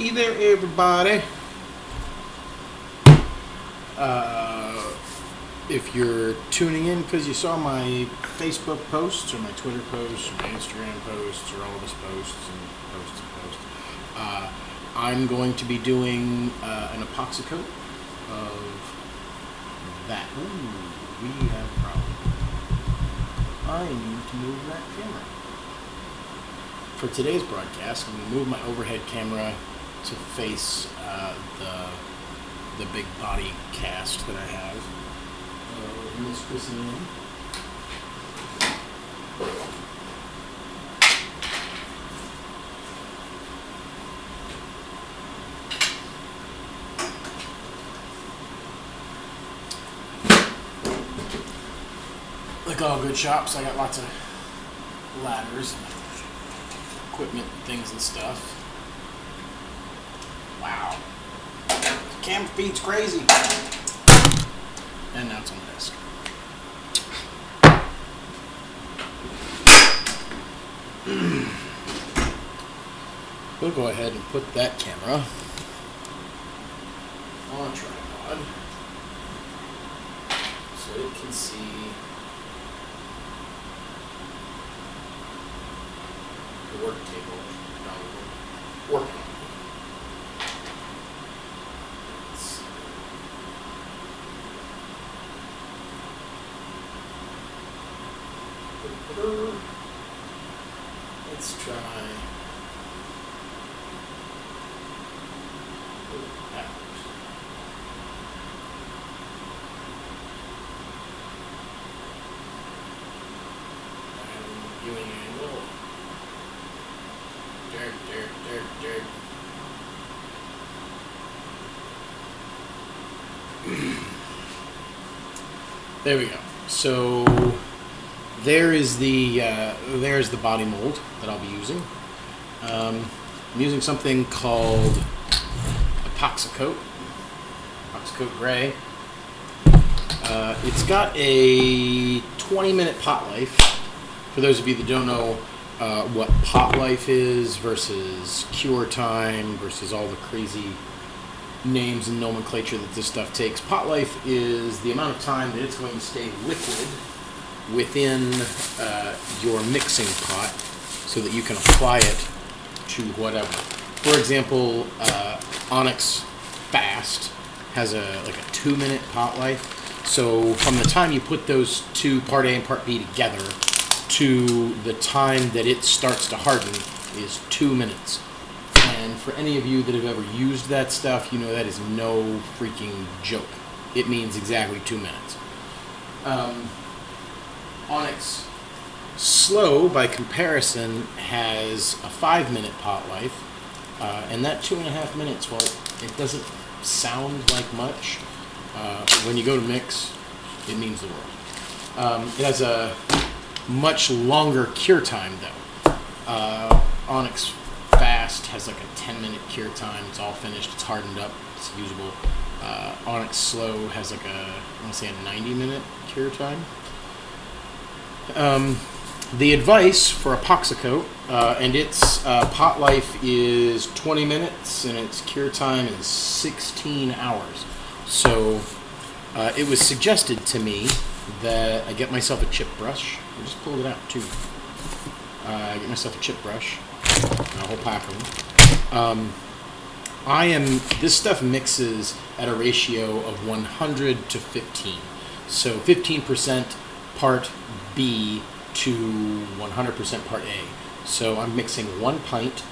Hey there, everybody. If you're tuning in because you saw my Facebook posts or my Twitter posts or my Instagram posts or all of his posts and posts, I'm going to be doing an epoxy coat of that. Ooh, we have a problem. I need to move that camera. For today's broadcast, I'm going to move my overhead camera to face the big body cast that I have. Miss Chrissy in. Like all good shops, I got lots of ladders and equipment, things and stuff. Wow. The camera feed's crazy. And now it's on the desk. We'll go ahead and put that camera on a tripod so it can see the work table that we're working on. Let's try backwards. Viewing angle. Dirt. There we go. So there's the body mold that I'll be using. I'm using something called epoxy coat gray. It's got a 20-minute pot life. For those of you that don't know what pot life is versus cure time versus all the crazy names and nomenclature that this stuff takes, pot life is the amount of time that it's going to stay liquid within your mixing pot so that you can apply it to whatever. For example, Onyx Fast has a 2-minute pot life. So from the time you put those two, part A and part B, together to the time that it starts to harden is 2 minutes. And for any of you that have ever used that stuff, you know that is no freaking joke. It means exactly 2 minutes. Onyx Slow, by comparison, has a 5-minute pot life, and that 2.5 minutes, well, it doesn't sound like much. When you go to mix, it means the world. It has a much longer cure time, though. Onyx Fast has like a 10-minute cure time. It's all finished. It's hardened up. It's usable. Onyx Slow has like I want to say a 90-minute cure time. The advice for epoxy coat, and its pot life is 20 minutes, and its cure time is 16 hours. So it was suggested to me that I get myself a chip brush. I just pulled it out too. I get myself a chip brush, a whole pack of them. This stuff mixes at a ratio of 100 to 15. So 15% part B to 100% part A. So I'm mixing 1 pint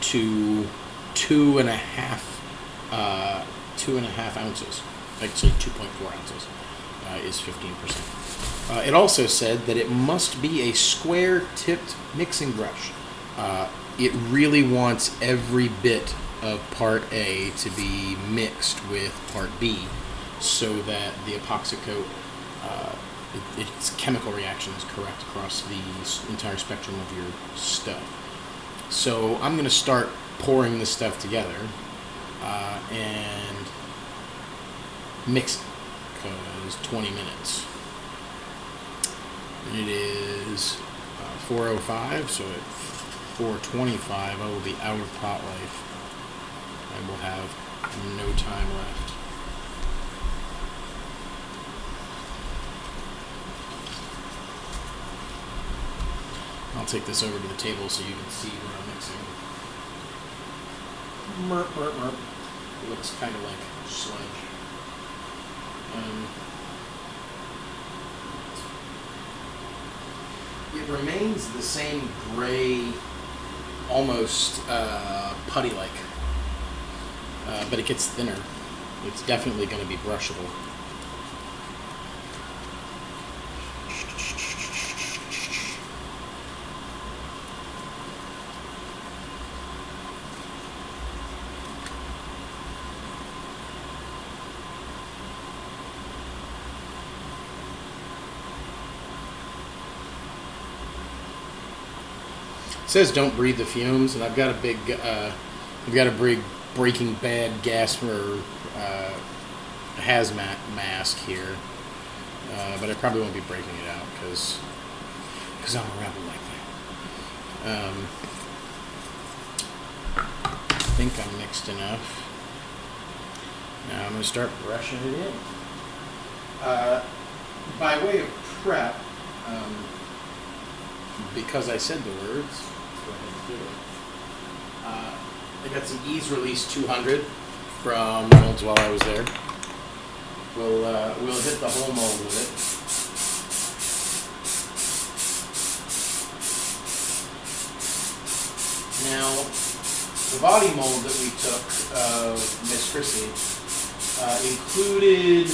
to 2.5 ounces. Actually 2.4 ounces is 15%. It also said that it must be a square-tipped mixing brush. It really wants every bit of part A to be mixed with part B so that the epoxy coat, its chemical reaction is correct across the entire spectrum of your stuff. So I'm going to start pouring this stuff together and mix it, because 20 minutes. And it is 4:05, so at 4:25 I will be out of pot life. I will have no time left. I'll take this over to the table so you can see what I'm mixing. Merp, merp, merp. It looks kind of like sludge. It remains the same gray, almost putty-like, but it gets thinner. It's definitely going to be brushable. It says don't breathe the fumes, and I've got a big Breaking Bad gas or hazmat mask here, but I probably won't be breaking it out because I'm a rebel like that. I think I'm mixed enough. Now I'm going to start brushing it in. By way of prep, because I said the words, let's go ahead and do it. I got some Ease Release 200 from Reynolds while I was there. We'll hit the whole mold with it. Now, the body mold that we took of Miss Chrissy included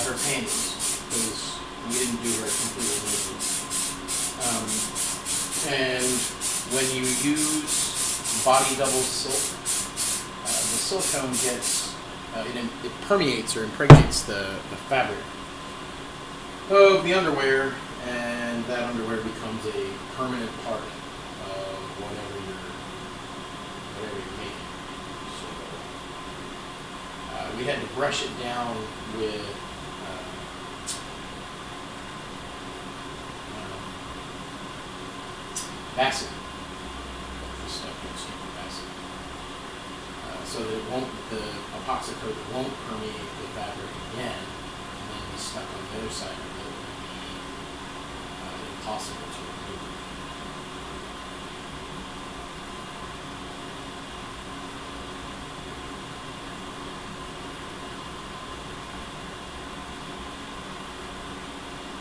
her panties, because we didn't do her completely naked. And when you use body double silk, the silicone gets, it permeates or impregnates the fabric of the underwear, and that underwear becomes a permanent part of whatever you're making. So we had to brush it down with acid. This stuff gets super acid. So that it won't, the epoxy coat won't permeate the fabric again, and then be stuck on the other side of it would be impossible to remove.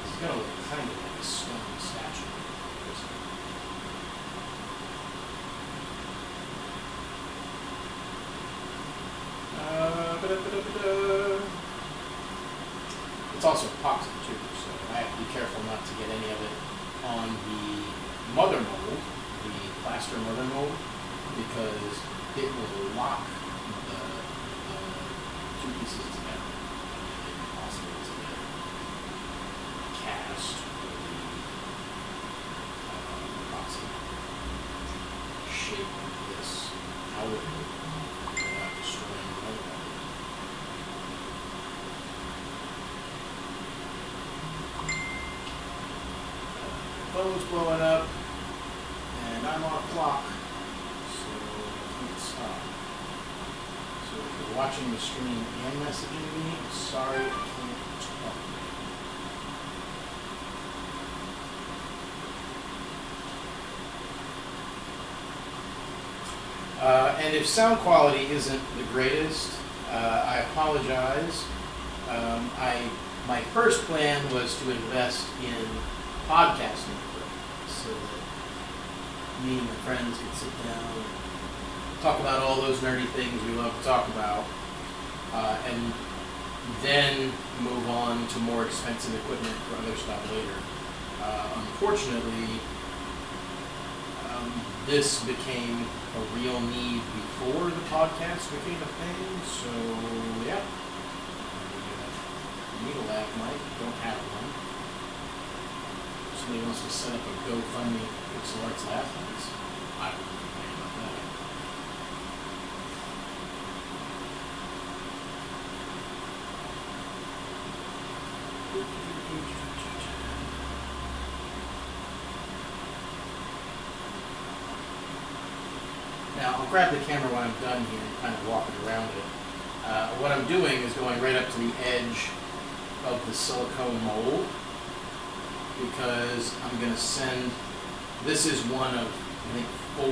It's gonna look kind of like a stone statue. It's also epoxy too, so I have to be careful not to get any of it on the mother mold, the plaster mother mold, because it will lock the two pieces together. It's impossible to get cast or the epoxy shape like this out of it without destroying the mother mold. Phone's blowing up, and I'm on a clock, so I can't stop. So if you're watching the stream and messaging me, I'm sorry I can't talk. And if sound quality isn't the greatest, I apologize. My first plan was to invest in podcasting equipment so that me and my friends could sit down and talk about all those nerdy things we love to talk about, and then move on to more expensive equipment for other stuff later. Unfortunately, this became a real need before the podcast became a thing, so yeah. Need a lav mic, don't have one. Somebody wants to set up a GoFundMe PixelArts lav mics. I wouldn't complain about that. Now, I'll grab the camera when I'm done here and kind of walk it around it. What I'm doing is going right up to the edge of the silicone mold because I'm going to send, this is one of, I think, 4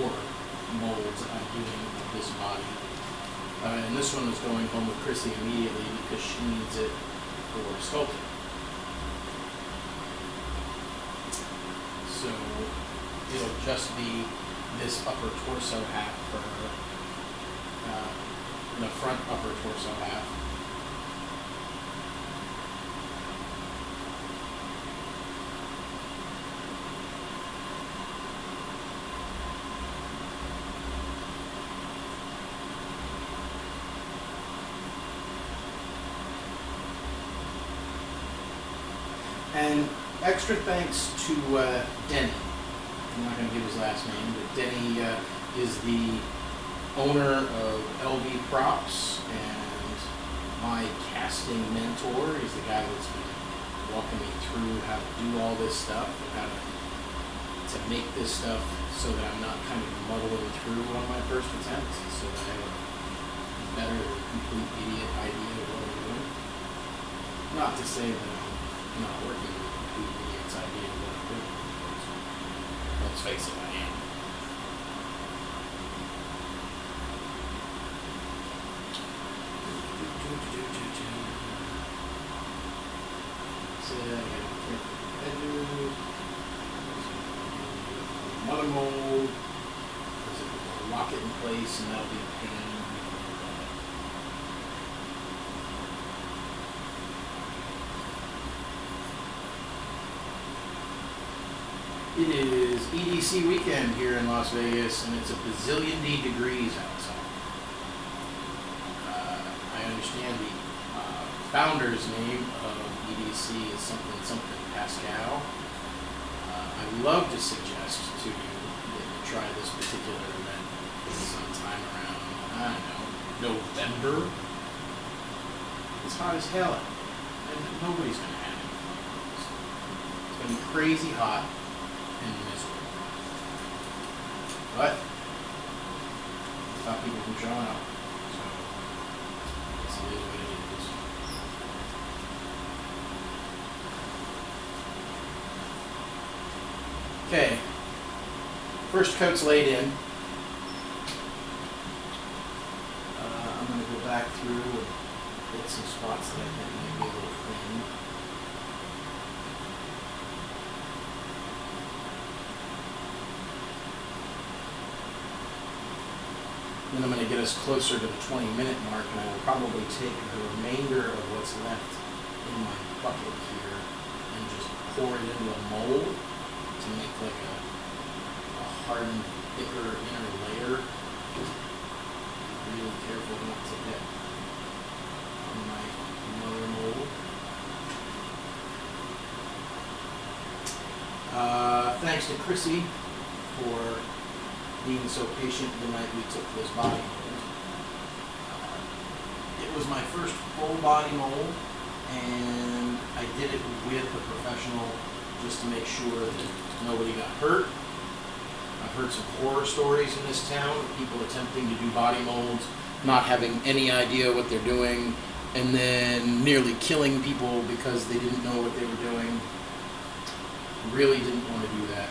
molds I'm doing of this body. And this one is going home with Chrissy immediately because she needs it for sculpting. So it'll just be this upper torso half for her, the front upper torso half. And extra thanks to Denny. I'm not going to give his last name, but Denny is the owner of LV Props and my casting mentor. He's the guy that's been walking me through how to do all this stuff and how to make this stuff so that I'm not kind of muddling through on my first attempt, so that I have a better, complete idiot idea of what I'm doing. Not to say that I'm not working with a complete idiot's idea of what I'm doing. Let's face it, I am. So I gotta be careful with the edges. Mother mold. We'll lock it in place, and that'll be a pain. It is EDC weekend here in Las Vegas, and it's a bazillion degrees outside. I understand the founder's name of EDC is something Pascal. I'd love to suggest to you that you try this particular event sometime around, I don't know, November. It's hot as hell, and nobody's going to have any fun with this. It's going to be crazy hot and miserable. But stop people from showing up. So this is what it is. Okay. First coat's laid in. I'm going to go back through and hit some spots that I think might be a little thin. Then I'm going to get us closer to the 20-minute mark, and I will probably take the remainder of what's left in my bucket here and just pour it into a mold to make like a hardened, thicker inner layer. Be really careful not to get on my mother mold. Thanks to Chrissy for being so patient the night we took this body mold. It was my first full body mold, and I did it with a professional just to make sure that nobody got hurt. I've heard some horror stories in this town of people attempting to do body molds, not having any idea what they're doing, and then nearly killing people because they didn't know what they were doing. Really didn't want to do that.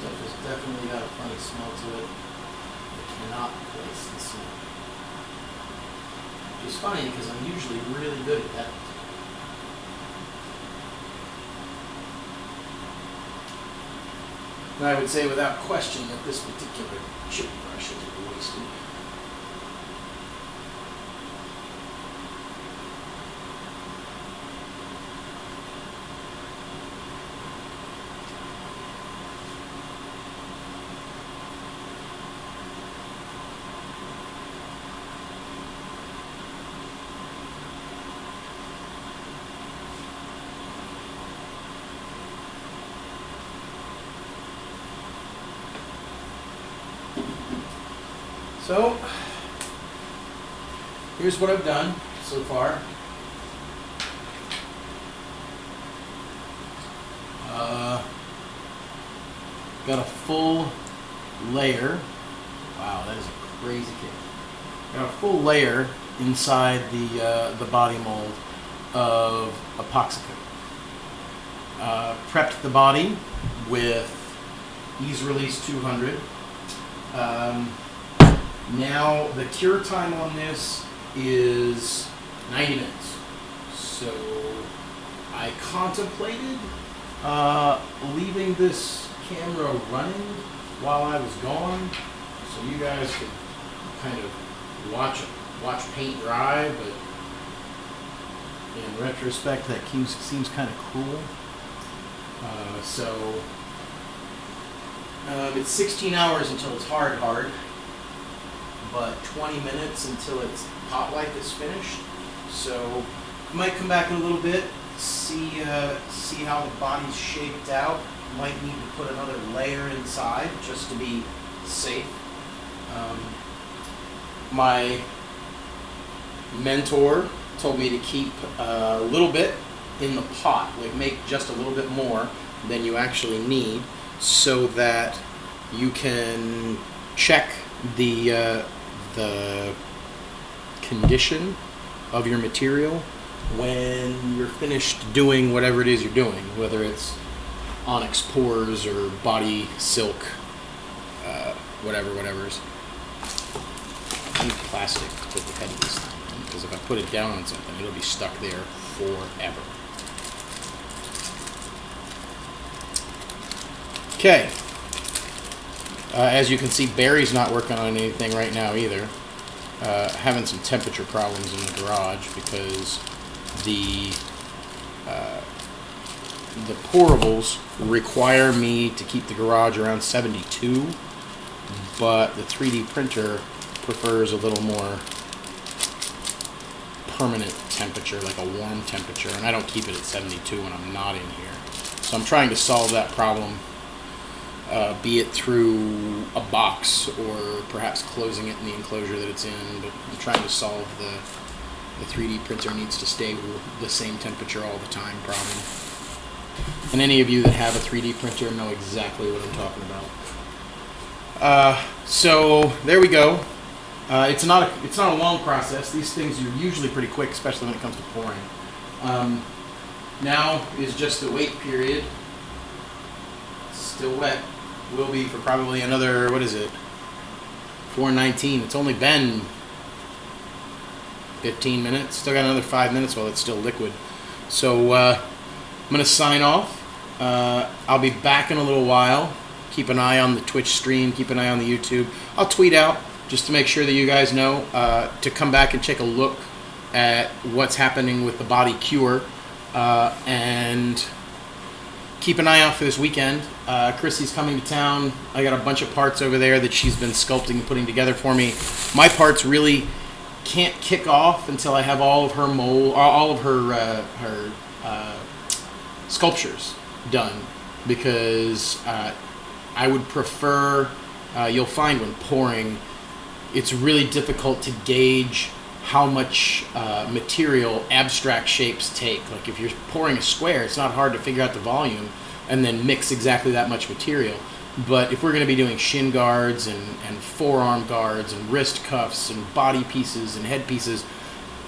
stuff has definitely got a funny smell to it. I cannot place the smell. Which is funny because I'm usually really good at that. And I would say without question that this particular chip brush is wasted. So, here's what I've done so far. Got a full layer. Wow, that is a crazy kick. Got a full layer inside the body mold of epoxy coat. Prepped the body with Ease Release 200. Now, the cure time on this is 90 minutes. So, I contemplated leaving this camera running while I was gone, so you guys could kind of watch paint dry, but in retrospect, that seems kind of cool. It's 16 hours until it's hard, but 20 minutes until its pot life is finished. So I might come back in a little bit, see how the body's shaped out. Might need to put another layer inside just to be safe. My mentor told me to keep a little bit in the pot, like make just a little bit more than you actually need, so that you can check the condition of your material when you're finished doing whatever it is you're doing, whether it's onyx pores or body silk, whatever's. I need plastic to put the head of this thing in, because if I put it down on something, it'll be stuck there forever. Okay. As you can see, Barry's not working on anything right now either. Having some temperature problems in the garage because the pourables require me to keep the garage around 72, but the 3D printer prefers a little more permanent temperature, like a warm temperature, and I don't keep it at 72 when I'm not in here. So I'm trying to solve that problem, be it through a box or perhaps closing it in the enclosure that it's in, but I'm trying to solve the 3D printer needs to stay the same temperature all the time problem. And any of you that have a 3D printer know exactly what I'm talking about. So there we go. It's not a long process. These things are usually pretty quick, especially when it comes to pouring. Now is just the wait period. It's still wet. Will be for probably another, 4:19. It's only been 15 minutes. Still got another 5 minutes while it's still liquid. So I'm going to sign off. I'll be back in a little while. Keep an eye on the Twitch stream. Keep an eye on the YouTube. I'll tweet out just to make sure that you guys know to come back and take a look at what's happening with the body cure. And keep an eye out for this weekend. Chrissy's coming to town. I got a bunch of parts over there that she's been sculpting and putting together for me. My parts really can't kick off until I have all of her sculptures done, because I would prefer, you'll find when pouring, it's really difficult to gauge how much material abstract shapes take. Like if you're pouring a square, it's not hard to figure out the volume and then mix exactly that much material. But if we're going to be doing shin guards and forearm guards and wrist cuffs and body pieces and head pieces,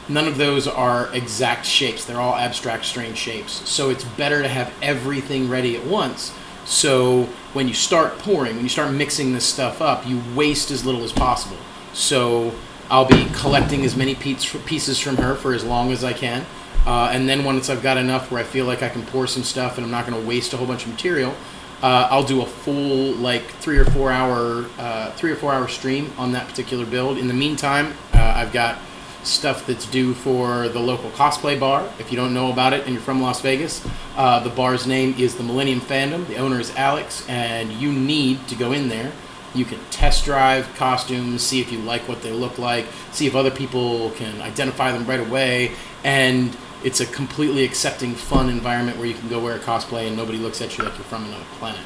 none of those are exact shapes. They're all abstract, strange shapes. So it's better to have everything ready at once So when you start pouring, when you start mixing this stuff up, you waste as little as possible. So I'll be collecting as many pieces from her for as long as I can. And then once I've got enough where I feel like I can pour some stuff and I'm not going to waste a whole bunch of material, I'll do a full like 3 or 4 hour stream on that particular build. In the meantime, I've got stuff that's due for the local cosplay bar. If you don't know about it and you're from Las Vegas, the bar's name is the Millennium Fandom. The owner is Alex, and you need to go in there. You can test drive costumes, see if you like what they look like, see if other people can identify them right away, and it's a completely accepting, fun environment where you can go wear a cosplay and nobody looks at you like you're from another planet.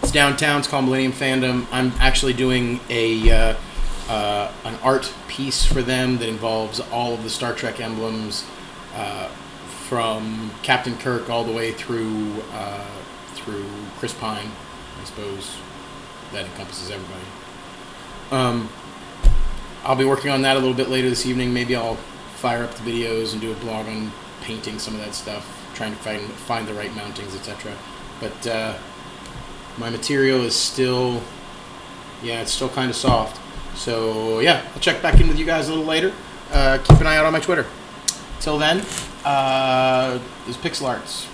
It's downtown. It's called Millennium Fandom. I'm actually doing an art piece for them that involves all of the Star Trek emblems, from Captain Kirk all the way through Chris Pine. I suppose that encompasses everybody. I'll be working on that a little bit later this evening. Maybe I'll fire up the videos and do a blog on painting some of that stuff, trying to find the right mountings, etc. But my material is still, it's still kind of soft. So yeah, I'll check back in with you guys a little later. Keep an eye out on my Twitter. Till then, this is PixelArts.